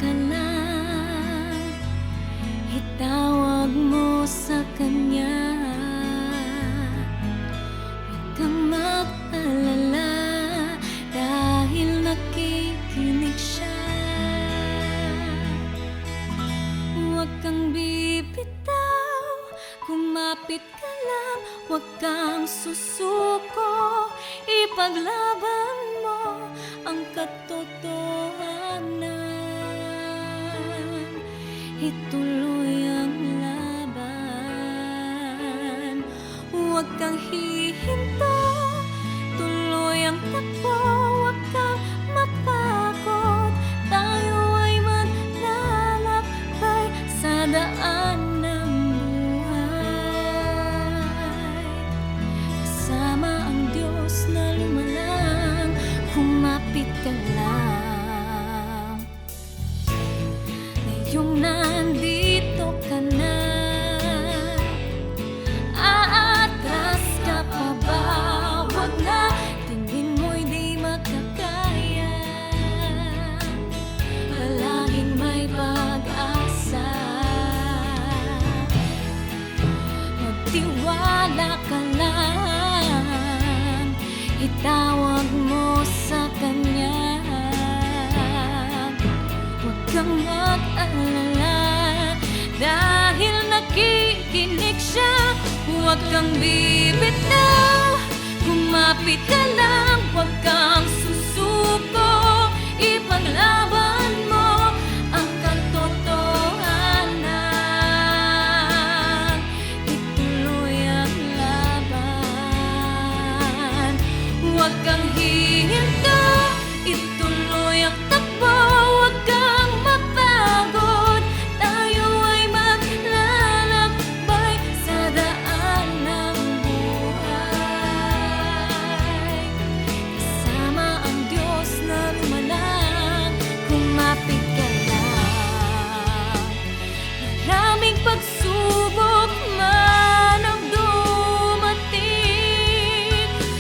ka na, itawag mo sa kanya. Huwag kang mag-alala dahil nakikinig siya. Huwag kang bibitaw, kumapit ka lang, huwag kang susuko, ipaglaban mo ang katotohanan, ituloy ang laban. Huwag kang hihinto, tuloy ang takbo, huwag kang mapagod, tayo ay maglalakbay sa daan ng buhay. Kasama ang Diyos na lumalang, kumapit ka lang. Ngayong nandito ka na, aatras ka pa ba? Huwag na, tingin mo'y di makakaya. Palaging may pag-asa, magtiwala ka lang, itawag mo sa kanya. Huwag kang mag-alala dahil nakikinig siya. Huwag kang bibitaw, kumapit ka lang, huwag kang susuko, ipaglaban mo ang katotohanan, ituloy ang laban. Huwag kang hihinto, ituloy ang takbo, huwag kang mapagod, tayo ay maglalakbay sa daan ng buhay. Kasama ang Diyos na lumalang, kumapit ka lang. Maraming pagsubok man ang dumating,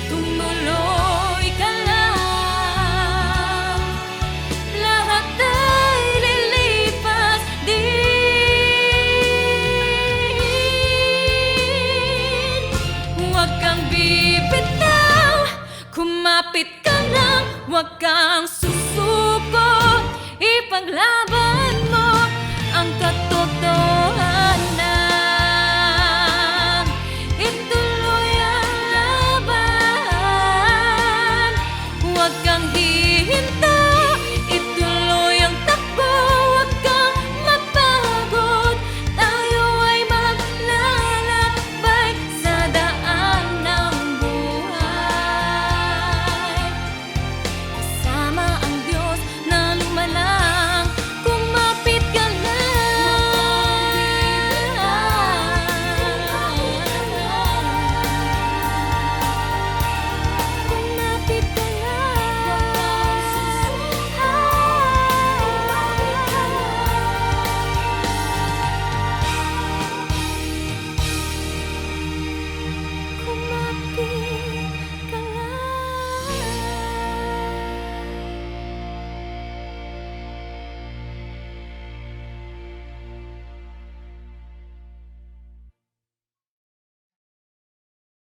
tumuloy ka lang, lahat ay lilipas din. Huwag kang bibitaw, kumapit ka lang, huwag kang susuko, ipaglaban